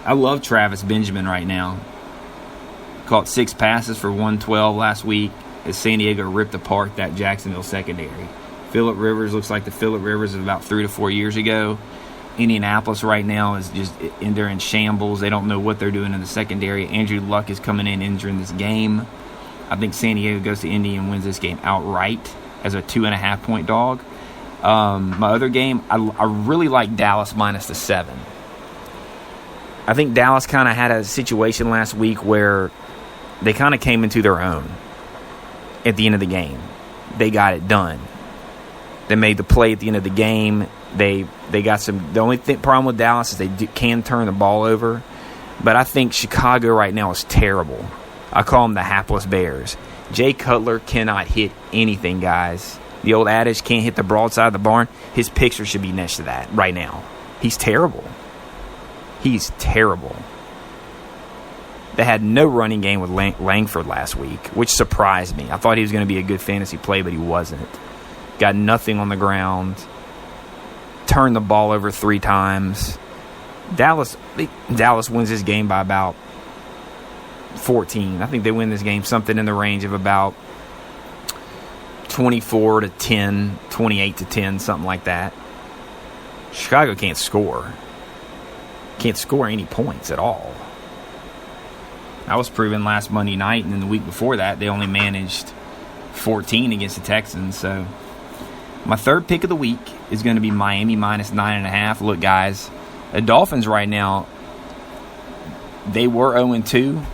I love Travis Benjamin right now. Caught 6 passes for 112 last week as San Diego ripped apart that Jacksonville secondary. Phillip Rivers looks like the Phillip Rivers of about 3 to 4 years ago. Indianapolis right now is just they're in shambles. They don't know what they're doing in the secondary. Andrew Luck is coming in injuring this game. I think San Diego goes to Indy and wins this game outright as a 2.5-point dog. My other game, I really like Dallas minus the 7. I think Dallas kind of had a situation last week where they kind of came into their own at the end of the game. They got it done. They made the play at the end of the game. They got some. The only problem with Dallas is they can turn the ball over, but I think Chicago right now is terrible. I call them the hapless Bears. Jay Cutler cannot hit anything, guys. The old adage, can't hit the broadside of the barn. His picture should be next to that right now. He's terrible. He's terrible. They had no running game with Langford last week, which surprised me. I thought he was going to be a good fantasy play, but he wasn't. Got nothing on the ground. Turned the ball over 3 times. Dallas wins this game by about 14. I think they win this game something in the range of about 24-10, 28-10, something like that. Chicago can't score. Can't score any points at all. That was proven last Monday night, and then the week before that, they only managed 14 against the Texans. So my third pick of the week is going to be Miami minus 9.5. Look, guys, the Dolphins right now, they were 0-2.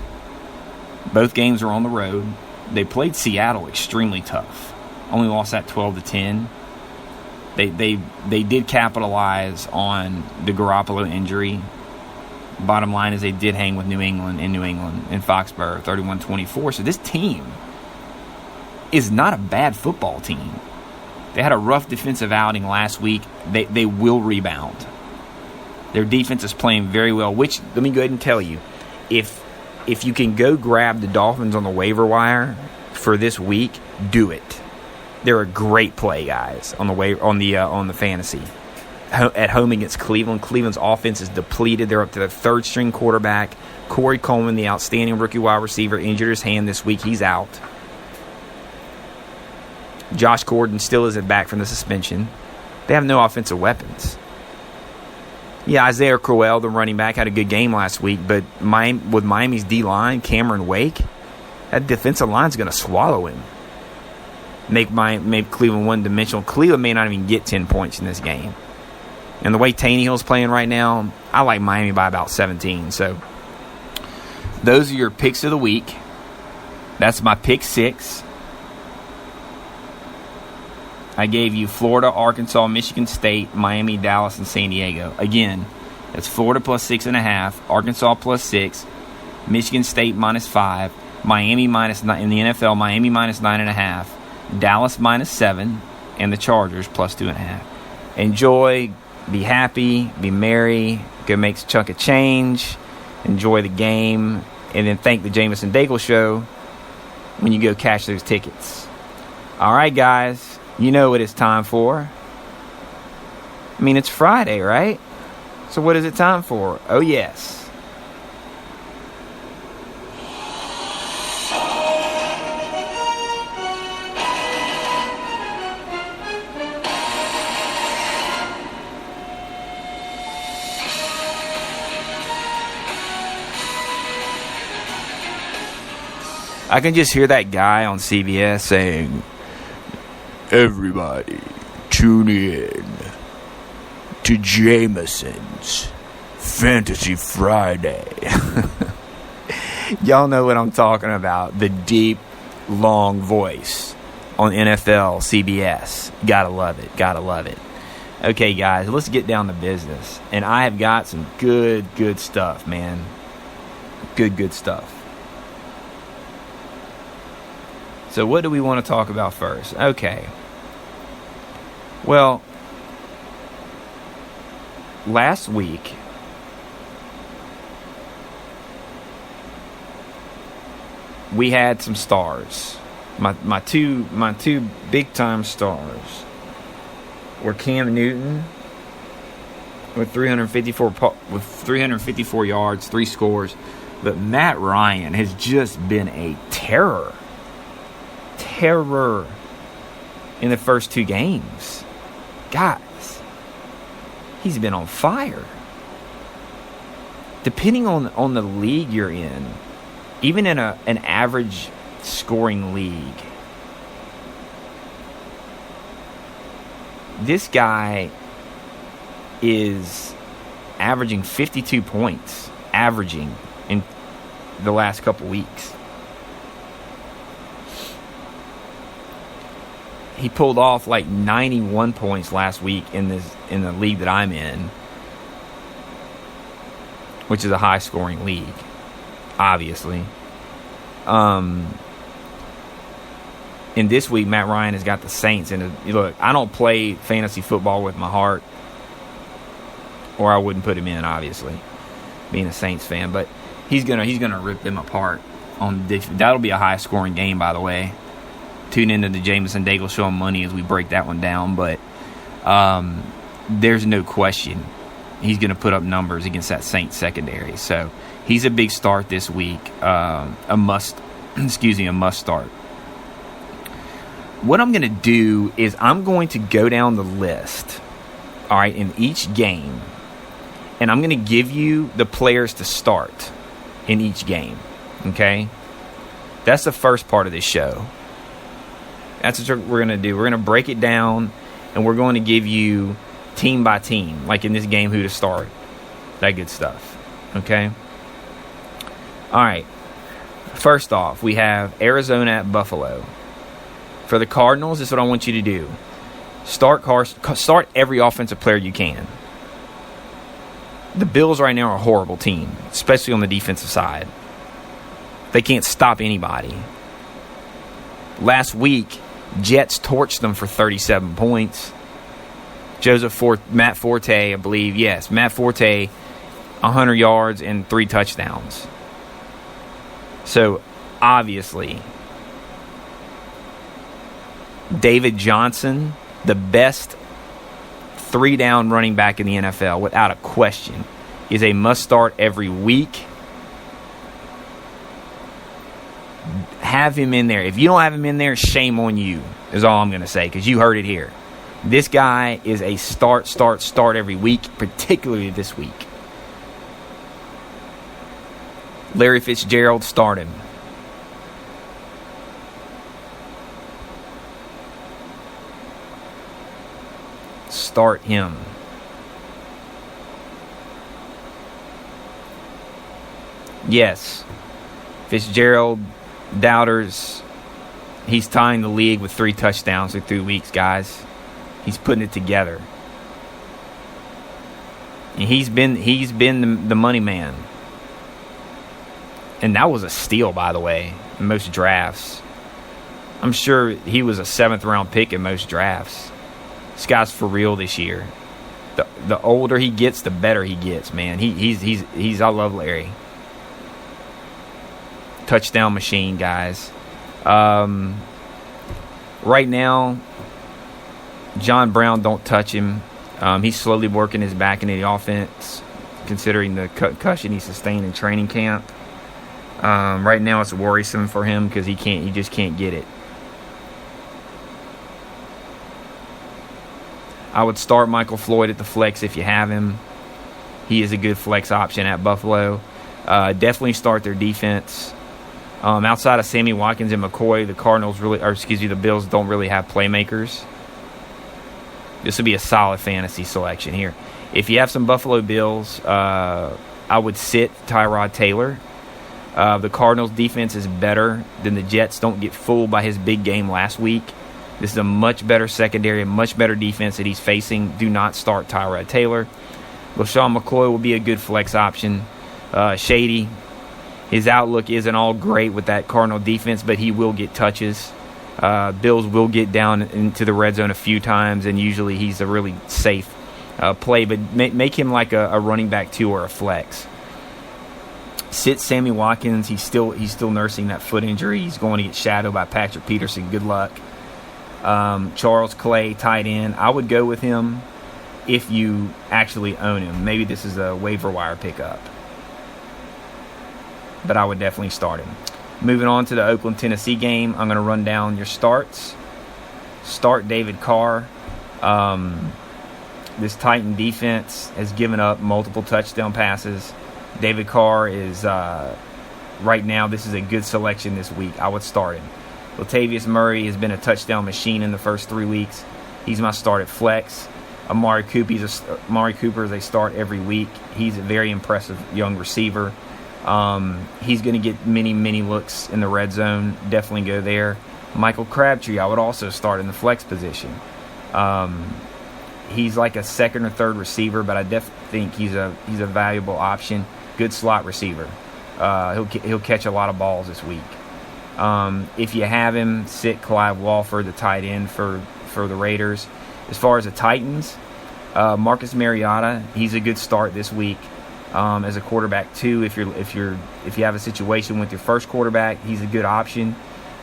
Both games were on the road. They played Seattle extremely tough. Only lost that 12-10. They did capitalize on the Garoppolo injury. Bottom line is they did hang with New England in Foxborough, 31-24. So this team is not a bad football team. They had a rough defensive outing last week. They will rebound. Their defense is playing very well, which, let me go ahead and tell you, if you can go grab the Dolphins on the waiver wire for this week, do it. They're a great play, guys, on the fantasy. At home against Cleveland. Cleveland's offense is depleted. They're up to the third-string quarterback. Corey Coleman, the outstanding rookie wide receiver, injured his hand this week. He's out. Josh Gordon still isn't back from the suspension. They have no offensive weapons. Yeah, Isaiah Crowell, the running back, had a good game last week, but with Miami's D-line, Cameron Wake, that defensive line's going to swallow him. Make Cleveland one-dimensional. Cleveland may not even get 10 points in this game. And the way Tannehill's playing right now, I like Miami by about 17. So those are your picks of the week. That's my pick 6. I gave you Florida, Arkansas, Michigan State, Miami, Dallas, and San Diego. Again, that's Florida plus 6.5, Arkansas plus 6, Michigan State minus 5, Miami minus 9, in the NFL, Miami minus 9.5, Dallas minus 7, and the Chargers plus 2.5. Enjoy, be happy, be merry, go make a chunk of change, enjoy the game, and then thank the Jameson Daigle Show when you go cash those tickets. All right, guys. You know what it's time for. I mean, it's Friday, right? So what is it time for? Oh, yes. I can just hear that guy on CBS saying, "Everybody, tune in to Jameson's Fantasy Friday." Y'all know what I'm talking about. The deep, long voice on NFL CBS. Gotta love it. Gotta love it. Okay, guys, let's get down to business. And I have got some good stuff, man. Good stuff. So what do we want to talk about first? Okay. Well, last week, we had some stars. My two big time stars were Cam Newton with 354 yards, 3 scores. But Matt Ryan has just been a terror in the first 2 games. Guys, he's been on fire. Depending on the league you're in, even in an average scoring league, this guy is averaging 52 points, in the last couple weeks. He pulled off like 91 points last week in the league that I'm in, which is a high scoring league, obviously. And this week, Matt Ryan has got the Saints. And look, I don't play fantasy football with my heart, or I wouldn't put him in, obviously, being a Saints fan. But he's gonna rip them apart on the defense. That'll be a high scoring game, by the way. Tune into the Jameson Daigle Show on Money as we break that one down. But there's no question he's going to put up numbers against that Saints secondary. So he's a big start this week. A must start. What I'm going to do is I'm going to go down the list, all right, in each game, and I'm going to give you the players to start in each game, okay? That's the first part of this show. That's what we're going to do. We're going to break it down, and we're going to give you team by team, like in this game, who to start. That good stuff, okay? All right. First off, we have Arizona at Buffalo. For the Cardinals, this is what I want you to do. Start every offensive player you can. The Bills right now are a horrible team, especially on the defensive side. They can't stop anybody. Last week, Jets torched them for 37 points. Matt Forte, I believe, yes. Matt Forte, 100 yards and 3 touchdowns. So, obviously, David Johnson, the best 3-down running back in the NFL, without a question, is a must-start every week. Have him in there. If you don't have him in there, shame on you, is all I'm going to say, because you heard it here. This guy is a start every week, particularly this week. Larry Fitzgerald, start him. Start him. Yes, Fitzgerald, doubters, he's tying the league with 3 touchdowns through 3 weeks, guys. He's putting it together. And he's been the money man. And that was a steal, by the way, in most drafts. I'm sure he was a 7th-round pick in most drafts. This guy's for real this year. The older he gets, the better he gets, man. He's I love Larry. Touchdown machine, guys. Right now, John Brown, don't touch him. He's slowly working his back into the offense, considering the concussion he sustained in training camp. Right now, it's worrisome for him because he just can't get it. I would start Michael Floyd at the flex if you have him. He is a good flex option at Buffalo. Definitely start their defense. Outside of Sammy Watkins and McCoy, the Bills don't really have playmakers. This would be a solid fantasy selection here. If you have some Buffalo Bills, I would sit Tyrod Taylor. The Cardinals' defense is better than the Jets. Don't get fooled by his big game last week. This is a much better secondary, a much better defense that he's facing. Do not start Tyrod Taylor. LaShawn McCoy will be a good flex option. Shady, his outlook isn't all great with that Cardinal defense, but he will get touches. Bills will get down into the red zone a few times, and usually he's a really safe play. But make him like a running back 2 or a flex. Sit Sammy Watkins. He's still nursing that foot injury. He's going to get shadowed by Patrick Peterson. Good luck. Charles Clay, tight end. I would go with him. if you actually own him. Maybe this is a waiver wire pickup, but I would definitely start him. Moving on to the Oakland-Tennessee game, I'm going to run down your starts. Start David Carr. This Titan defense has given up multiple touchdown passes. David Carr is, right now, this is a good selection this week. I would start him. Latavius Murray has been a touchdown machine in the first 3 weeks. He's my start at flex. Amari Cooper is a start every week. He's a very impressive young receiver. He's going to get many looks in the red zone. Definitely go there. Michael Crabtree, I would also start in the flex position. He's like a second or third receiver, but I definitely think he's a valuable option. Good slot receiver. He'll catch a lot of balls this week. If you have him, sit Clive Walford, the tight end for the Raiders. As far as the Titans, Marcus Mariota, he's a good start this week as a quarterback too. If you have a situation with your first quarterback, he's a good option.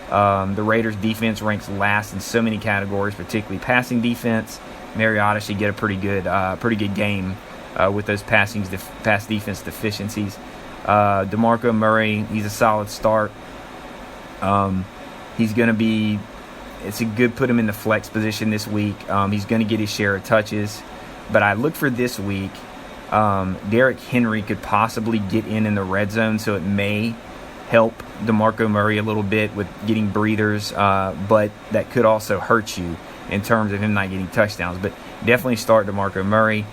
The Raiders defense ranks last in so many categories, particularly passing defense. Mariota should get a pretty good game with those pass defense deficiencies. DeMarco Murray, he's a solid start. He's going to be. It's a good put him in the flex position this week. He's going to get his share of touches, but I look for this week. Derrick Henry could possibly get in the red zone, so it may help DeMarco Murray a little bit with getting breathers, but that could also hurt you in terms of him not getting touchdowns. But definitely start DeMarco Murray.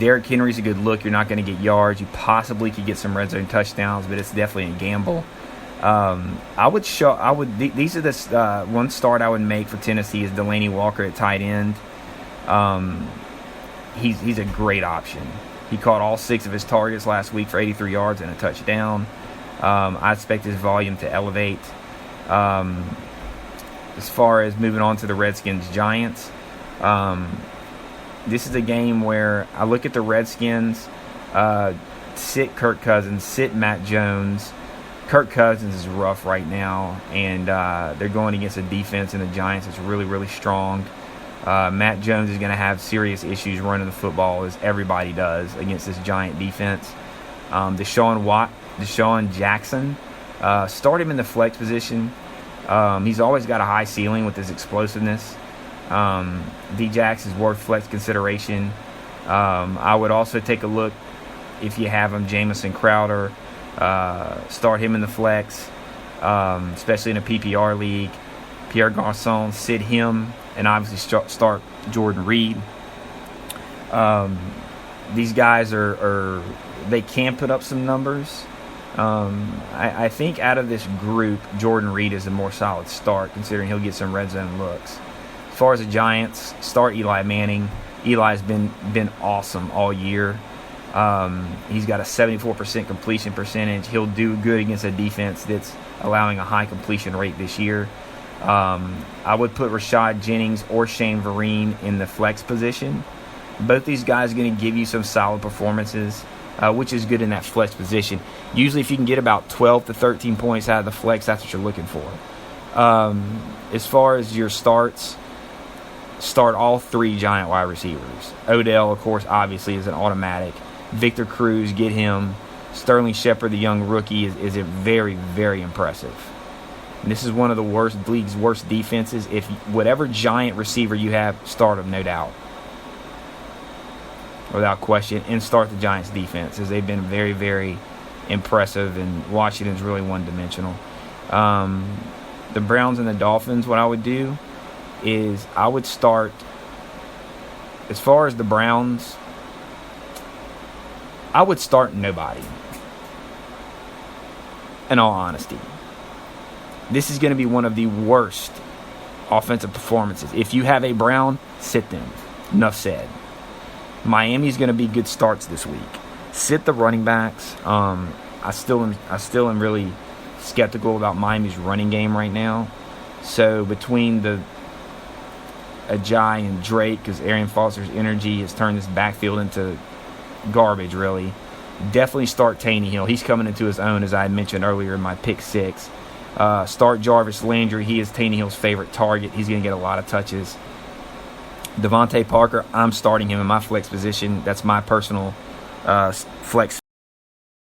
Derrick Henry's a good look. You're not going to get yards. You possibly could get some red zone touchdowns, but it's definitely a gamble. These are the one start I would make for Tennessee is Delanie Walker at tight end. He's a great option. He caught all 6 of his targets last week for 83 yards and a touchdown. I expect his volume to elevate. As far as moving on to the Redskins-Giants, this is a game where I look at the Redskins, sit Kirk Cousins, sit Matt Jones. Kirk Cousins is rough right now, and they're going against a defense in the Giants that's really strong. Matt Jones is going to have serious issues running the football, as everybody does, against this Giant defense. Deshaun Jackson, start him in the flex position. He's always got a high ceiling with his explosiveness. D-Jax is worth flex consideration. I would also take a look, if you have him, Jamison Crowder. Start him in the flex, especially in a PPR league. Pierre Garçon, sit him, and obviously start Jordan Reed. These guys they can put up some numbers. I think out of this group, Jordan Reed is a more solid start, considering he'll get some red zone looks. As far as the Giants, start Eli Manning. Eli's been awesome all year. He's got a 74% completion percentage. He'll do good against a defense that's allowing a high completion rate this year. I would put Rashad Jennings or Shane Vereen in the flex position. Both these guys are going to give you some solid performances, which is good in that flex position. Usually if you can get about 12 to 13 points out of the flex, that's what you're looking for. As far as your starts, start all 3 Giant wide receivers. Odell, of course, obviously is an automatic. Victor Cruz, get him. Sterling Shepard, the young rookie, is very impressive. And this is one of the league's worst defenses. If whatever Giant receiver you have, start him, no doubt, without question, and start the Giants' defense, as they've been very impressive, and Washington's really one-dimensional. The Browns and the Dolphins, what I would do is I would start, as far as the Browns, I would start nobody, in all honesty. This is going to be one of the worst offensive performances. If you have a Brown, sit them. Enough said. Miami's going to be good starts this week. Sit the running backs. I still am really skeptical about Miami's running game right now. So between the Ajayi and Drake, because Arian Foster's energy has turned this backfield into garbage, really. Definitely start Tannehill. He's coming into his own, as I had mentioned earlier in my pick 6. Start Jarvis Landry. He is Tannehill's favorite target. He's going to get a lot of touches. Devontae Parker, I'm starting him in my flex position. That's my personal flex